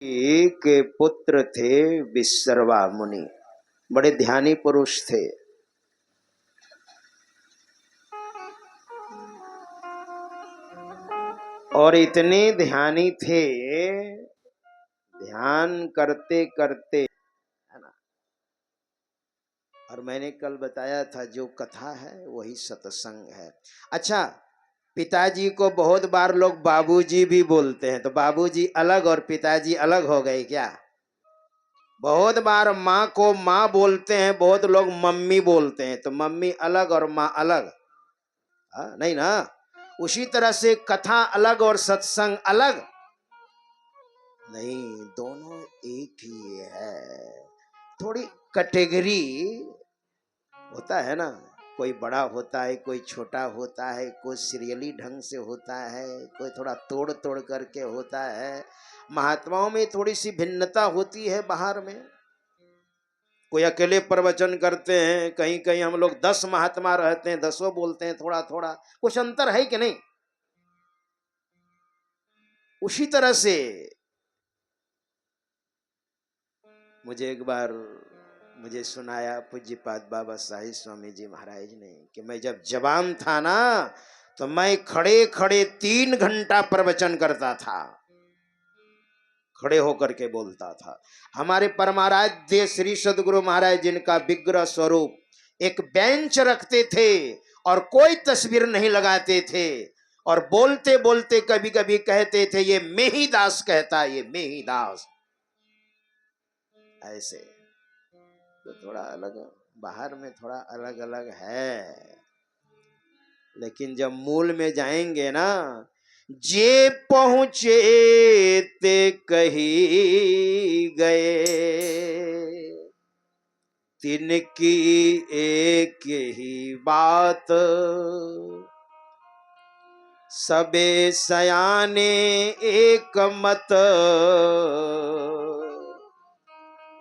के पुत्र थे विश्रवा मुनि, बड़े ध्यानी पुरुष थे। और इतने ध्यानी थे, ध्यान करते करते, है ना। और मैंने कल बताया था जो कथा है वही सत्संग है। अच्छा, पिताजी को बहुत बार लोग बाबूजी भी बोलते हैं, तो बाबूजी अलग और पिताजी अलग हो गए क्या? बहुत बार माँ को माँ बोलते हैं, बहुत लोग मम्मी बोलते हैं, तो मम्मी अलग और माँ अलग। नहीं ना। उसी तरह से कथा अलग और सत्संग अलग नहीं, दोनों एक ही है। थोड़ी कैटेगरी होता है ना, कोई बड़ा होता है, कोई छोटा होता है, कोई सीरियली ढंग से होता है, कोई थोड़ा तोड़ तोड़ करके होता है। महात्माओं में थोड़ी सी भिन्नता होती है। बाहर में कोई अकेले प्रवचन करते हैं, कहीं कहीं हम लोग 10 महात्मा रहते हैं, 10 बोलते हैं, थोड़ा थोड़ा कुछ अंतर है कि नहीं? उसी तरह से मुझे एक बार सुनाया पूज्यपाद बाबा साहिब स्वामी जी महाराज ने कि मैं जब जवान था ना, तो मैं खड़े खड़े 3 घंटा प्रवचन करता था, खड़े होकर के बोलता था। हमारे परमाराध्य श्री सदगुरु महाराज जिनका विग्रह स्वरूप एक बेंच रखते थे और कोई तस्वीर नहीं लगाते थे, और बोलते बोलते कभी कभी कहते थे ये मेहीदास कहता, ये मेहीदास। ऐसे तो थोड़ा अलग, बाहर में थोड़ा अलग अलग है, लेकिन जब मूल में जाएंगे ना, जे पहुंचे ते कही गए, तिनकी एक ही बात, सबे सयाने एक मत,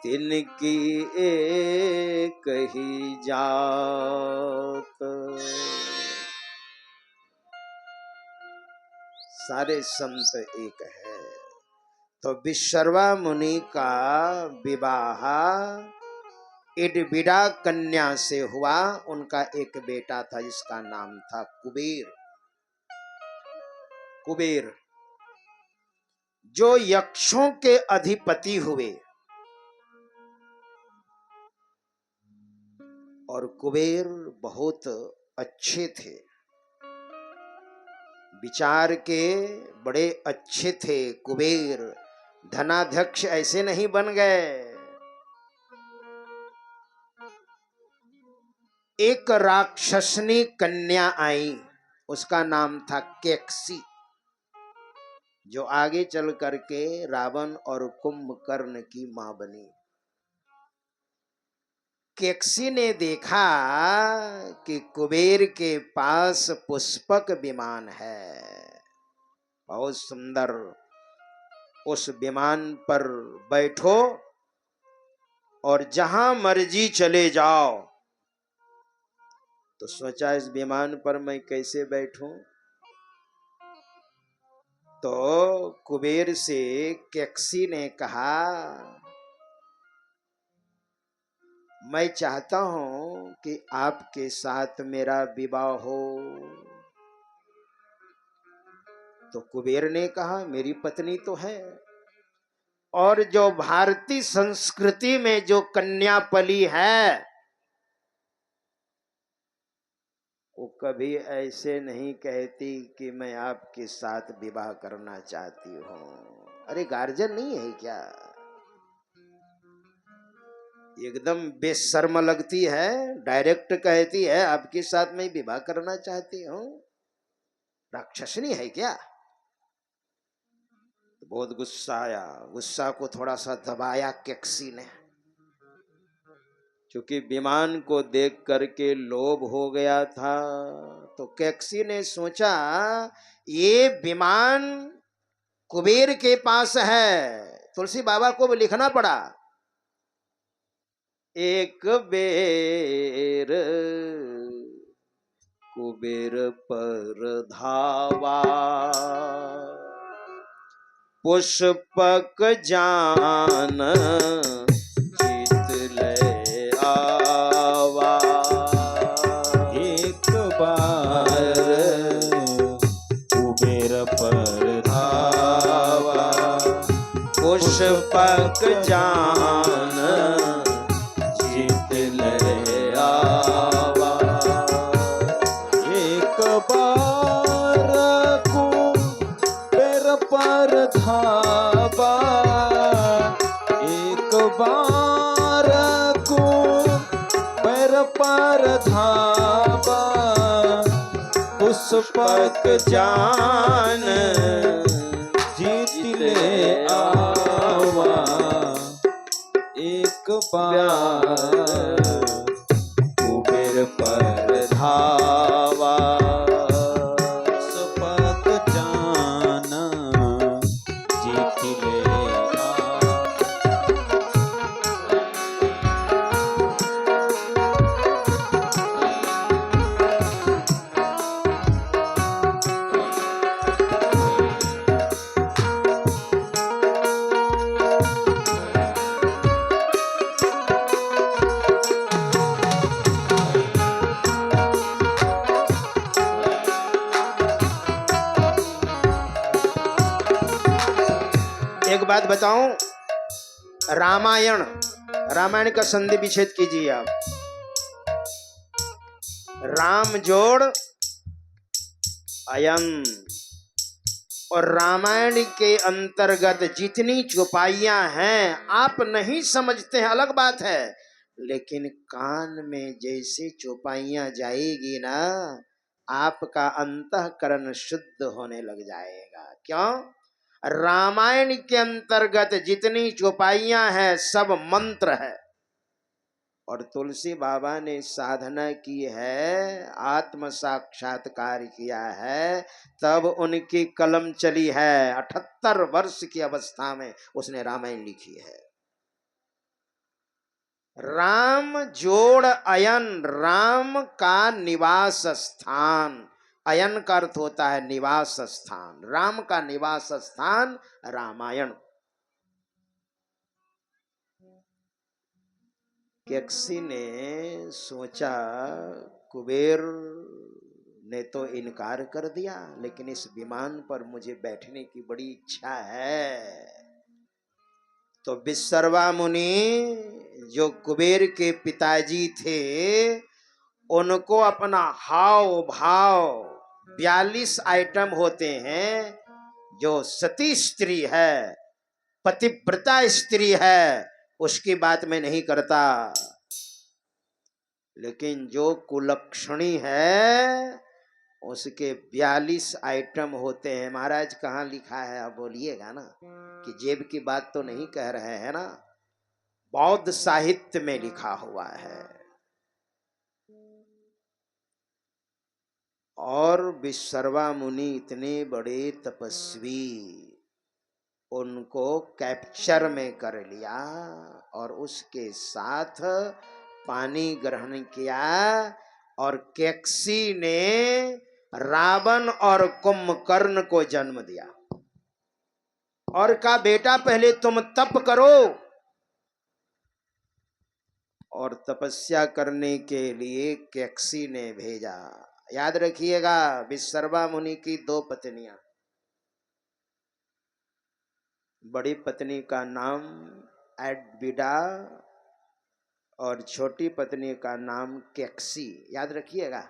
तिनकी एक ही जात। सारे संत एक है। तो विश्रवा मुनि का विवाह इडबिडा कन्या से हुआ। उनका एक बेटा था जिसका नाम था कुबेर। कुबेर जो यक्षों के अधिपति हुए। और कुबेर बहुत अच्छे थे, विचार के बड़े अच्छे थे। कुबेर धनाध्यक्ष ऐसे नहीं बन गए। एक राक्षसनी कन्या आई, उसका नाम था केकसी, जो आगे चल करके रावण और कुंभकर्ण की मां बनी। केकसी ने देखा कि कुबेर के पास पुष्पक विमान है, बहुत सुंदर, उस विमान पर बैठो और जहां मर्जी चले जाओ। तो सोचा इस विमान पर मैं कैसे बैठूं? तो कुबेर से केकसी ने कहा, मैं चाहता हूं कि आपके साथ मेरा विवाह हो। तो कुबेर ने कहा, मेरी पत्नी तो है, और जो भारतीय संस्कृति में जो कन्या पली है वो कभी ऐसे नहीं कहती कि मैं आपके साथ विवाह करना चाहती हूं। अरे गार्जियन नहीं है क्या? एकदम बेशर्म लगती है, डायरेक्ट कहती है आपके साथ मैं विवाह करना चाहती हूं। राक्षसनी है क्या? तो बहुत गुस्सा आया, गुस्सा को थोड़ा सा दबाया केकसी ने, क्योंकि विमान को देख करके लोभ हो गया था। तो केकसी ने सोचा ये विमान कुबेर के पास है। तुलसी बाबा को भी लिखना पड़ा, एक बेर कुबेर पर धावा, पुष्पक जान जीत ले आवा। एक बार कुबेर पर धावा। पुष्पक जान जीत ले आवा। एक बार कुबेर पर धावा। एक बार कुबेर पर धावा। पुष्पक जान जीत ले आवा। एक बार कुबेर पर धावा। पुष्पक जान जीत ले आवा। एक बात बताऊं, रामायण रामायण का संधि विच्छेद कीजिए आप। राम जोड़ अयन। और रामायण के अंतर्गत जितनी चौपाइयां हैं आप नहीं समझते हैं, अलग बात है, लेकिन कान में जैसे चौपाइयां जाएगी ना, आपका अंतःकरण शुद्ध होने लग जाएगा। क्यों? रामायण के अंतर्गत जितनी चौपाइयां हैं सब मंत्र है। और तुलसी बाबा ने साधना की है, आत्म साक्षात्कार किया है, तब उनकी कलम चली है। 78 वर्ष की अवस्था में उसने रामायण लिखी है। राम जोड़ अयन, राम का निवास स्थान। अयन का अर्थ होता है निवास स्थान। राम का निवास स्थान रामायण। कैक्सी ने सोचा कुबेर ने तो इनकार कर दिया, लेकिन इस विमान पर मुझे बैठने की बड़ी इच्छा है। तो विश्रवा मुनि जो कुबेर के पिताजी थे, उनको अपना हाव भाव 42 आइटम होते हैं। जो सती स्त्री है, पतिव्रता स्त्री है, उसकी बात मैं नहीं करता, लेकिन जो कुलक्षणी है उसके 42 आइटम होते हैं। महाराज कहाँ लिखा है आप बोलिएगा ना, कि जेब की बात तो नहीं कह रहे हैं ना, बौद्ध साहित्य में लिखा हुआ है। और विश्रवा मुनि इतने बड़े तपस्वी, उनको कैप्चर में कर लिया और उसके साथ पानी ग्रहण किया। और कैक्सी ने रावण और कुंभकर्ण को जन्म दिया और कहा बेटा पहले तुम तप करो। और तपस्या करने के लिए कैक्सी ने भेजा। याद रखिएगा, विश्रवा मुनि की 2 पत्नियां। बड़ी पत्नी का नाम एडविडा और छोटी पत्नी का नाम कैक्सी। याद रखिएगा।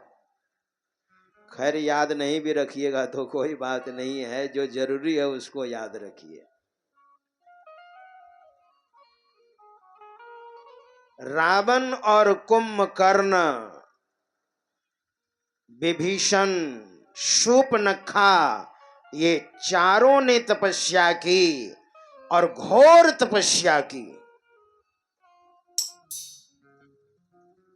खैर याद नहीं भी रखिएगा तो कोई बात नहीं है, जो जरूरी है उसको याद रखिए। रावण और कुंभकर्ण, विभीषण, शूर्पणखा, ये चारों ने तपस्या की और घोर तपस्या की।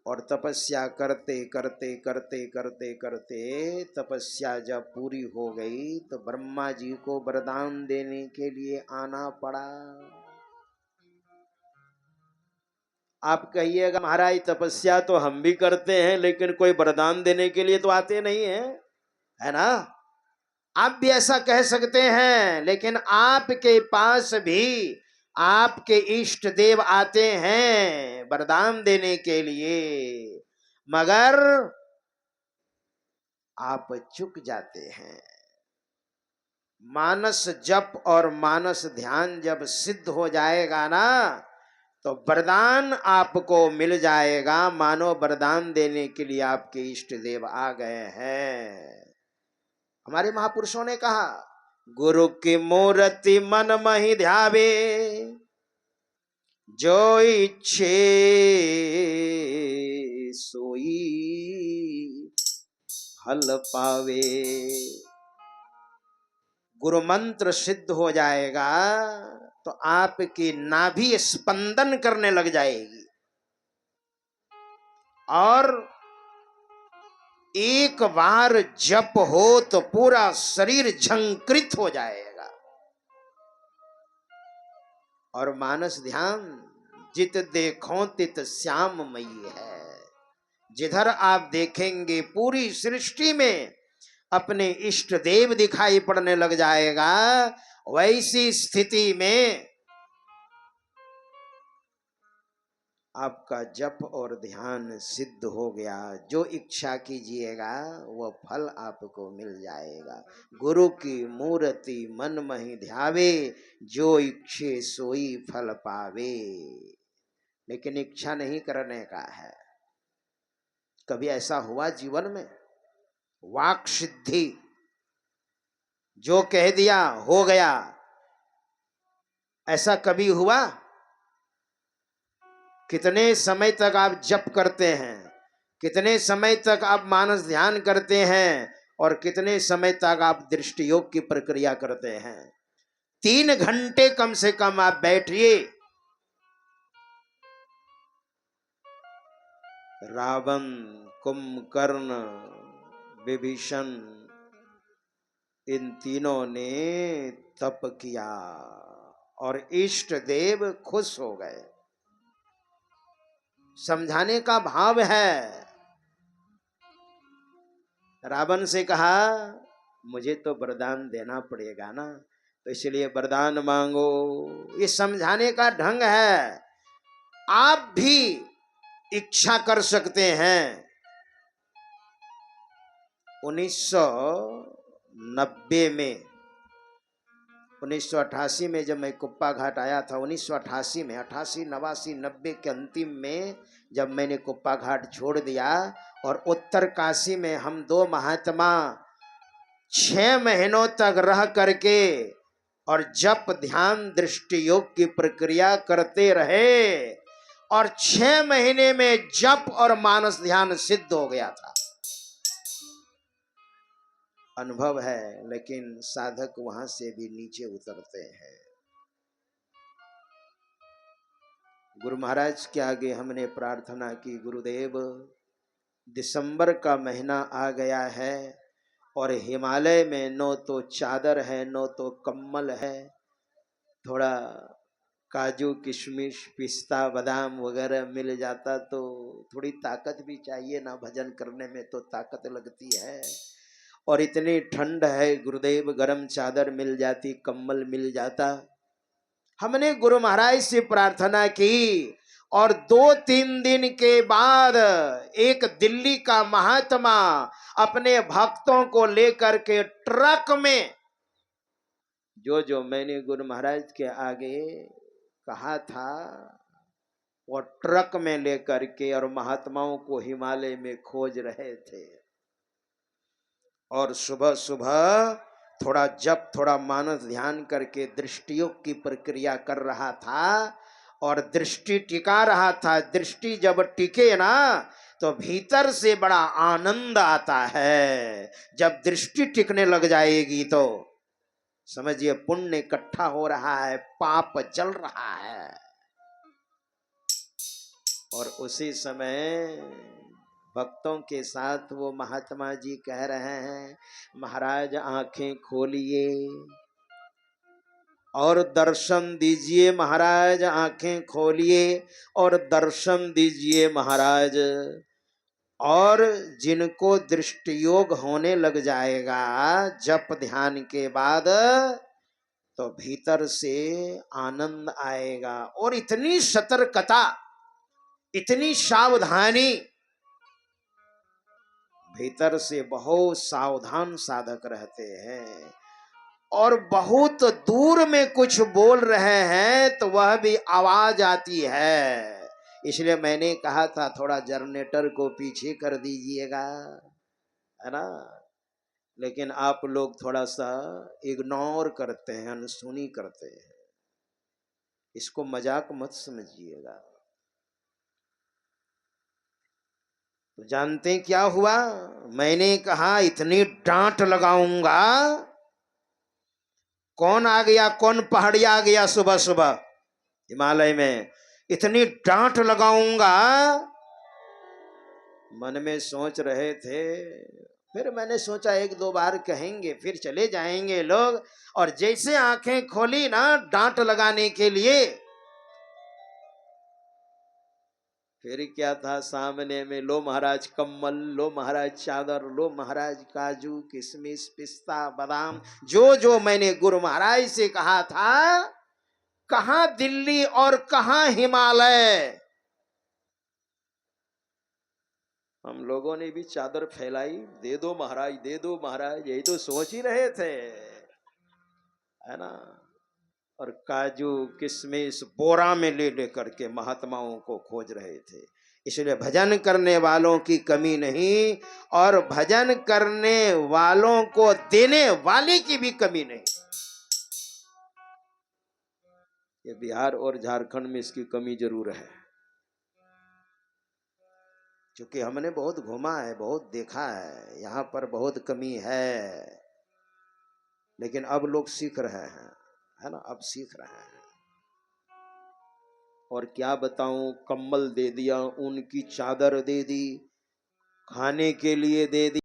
और तपस्या करते करते करते करते करते तपस्या जब पूरी हो गई तो ब्रह्मा जी को वरदान देने के लिए आना पड़ा। आप कहिएगा महाराज तपस्या तो हम भी करते हैं, लेकिन कोई वरदान देने के लिए तो आते नहीं है, है ना? आप भी ऐसा कह सकते हैं, लेकिन आपके पास भी आपके इष्ट देव आते हैं वरदान देने के लिए, मगर आप चुक जाते हैं। मानस जप और मानस ध्यान जब सिद्ध हो जाएगा ना, तो वरदान आपको मिल जाएगा। मानो वरदान देने के लिए आपके इष्ट देव आ गए हैं। हमारे महापुरुषों ने कहा, गुरु की मूर्ति मन महि ध्यावे, जो इच्छे सोई फल पावे। गुरु मंत्र सिद्ध हो जाएगा तो आपकी नाभि स्पंदन करने लग जाएगी और एक बार जप हो तो पूरा शरीर झंकृत हो जाएगा। और मानस ध्यान जित देखो तित श्याममयी है। जिधर आप देखेंगे पूरी सृष्टि में अपने इष्ट देव दिखाई पड़ने लग जाएगा। वैसी स्थिति में आपका जप और ध्यान सिद्ध हो गया। जो इच्छा कीजिएगा वह फल आपको मिल जाएगा। गुरु की मूर्ति मन महि ध्यावे, जो इच्छे सोई फल पावे। लेकिन इच्छा नहीं करने का है। कभी ऐसा हुआ जीवन में? वाक सिद्धि, जो कह दिया हो गया, ऐसा कभी हुआ? कितने समय तक आप जप करते हैं, कितने समय तक आप मानस ध्यान करते हैं और कितने समय तक आप दृष्टि योग की प्रक्रिया करते हैं? 3 घंटे कम से कम आप बैठिए। रावण, कुंभकर्ण, विभीषण, इन तीनों ने तप किया और इष्ट देव खुश हो गए। समझाने का भाव है। रावण से कहा, मुझे तो वरदान देना पड़ेगा ना, तो इसलिए वरदान मांगो। ये समझाने का ढंग है। आप भी इच्छा कर सकते हैं। 1990 में, 1988 में जब मैं कुप्पा घाट आया था, 1988 में, 88, 89, 90 के अंतिम में जब मैंने कुप्पा घाट छोड़ दिया और उत्तर काशी में हम 2 महात्मा 6 महीनों तक रह करके और जप ध्यान दृष्टि योग की प्रक्रिया करते रहे और 6 महीने में जप और मानस ध्यान सिद्ध हो गया था। अनुभव है, लेकिन साधक वहां से भी नीचे उतरते हैं। गुरु महाराज के आगे हमने प्रार्थना की, गुरुदेव दिसंबर का महीना आ गया है और हिमालय में न तो चादर है न तो कम्बल है। थोड़ा काजू किशमिश पिस्ता बादाम वगैरह मिल जाता तो थोड़ी ताकत भी चाहिए ना, भजन करने में तो ताकत लगती है। और इतनी ठंड है गुरुदेव, गरम चादर मिल जाती, कम्बल मिल जाता। हमने गुरु महाराज से प्रार्थना की और 2-3 दिन के बाद एक दिल्ली का महात्मा अपने भक्तों को लेकर के ट्रक में, जो मैंने गुरु महाराज के आगे कहा था वो ट्रक में लेकर के और महात्माओं को हिमालय में खोज रहे थे। और सुबह सुबह थोड़ा जप, थोड़ा मानस ध्यान करके दृष्टियोग की प्रक्रिया कर रहा था और दृष्टि टिका रहा था। दृष्टि जब टिके ना तो भीतर से बड़ा आनंद आता है। जब दृष्टि टिकने लग जाएगी तो समझिए पुण्य इकट्ठा हो रहा है, पाप जल रहा है। और उसी समय भक्तों के साथ वो महात्मा जी कह रहे हैं, महाराज आंखें खोलिए और दर्शन दीजिए, महाराज आंखें खोलिए और दर्शन दीजिए महाराज। और जिनको दृष्टि योग होने लग जाएगा जप ध्यान के बाद, तो भीतर से आनंद आएगा। और इतनी सतर्कता, इतनी सावधानी, भीतर से बहुत सावधान साधक रहते हैं। और बहुत दूर में कुछ बोल रहे हैं तो वह भी आवाज आती है। इसलिए मैंने कहा था थोड़ा जनरेटर को पीछे कर दीजिएगा, है ना। लेकिन आप लोग थोड़ा सा इग्नोर करते हैं, अनसुनी करते हैं। इसको मजाक मत समझिएगा। तो जानते क्या हुआ? मैंने कहा इतनी डांट लगाऊंगा। कौन आ गया, कौन पहाड़िया आ गया सुबह सुबह हिमालय में, इतनी डांट लगाऊंगा। मन में सोच रहे थे, फिर मैंने सोचा एक दो बार कहेंगे फिर चले जाएंगे लोग। और जैसे आंखें खोली ना डांट लगाने के लिए, फिर क्या था सामने में, लो महाराज कम्बल, लो महाराज चादर, लो महाराज काजू किशमिश पिस्ता बादाम, जो जो मैंने गुरु महाराज से कहा था। कहां दिल्ली और कहां हिमालय। हम लोगों ने भी चादर फैलाई, दे दो महाराज, दे दो महाराज, यही तो सोच ही रहे थे, है ना। और काजू किशमिश बोरा में ले लेकर के महात्माओं को खोज रहे थे। इसलिए भजन करने वालों की कमी नहीं, और भजन करने वालों को देने वाले की भी कमी नहीं। ये बिहार और झारखंड में इसकी कमी जरूर है, क्योंकि हमने बहुत घूमा है, बहुत देखा है, यहाँ पर बहुत कमी है। लेकिन अब लोग सीख रहे हैं, है ना, अब सीख रहे हैं। और क्या बताऊं, कंबल दे दिया, ऊन की चादर दे दी, खाने के लिए दे दी।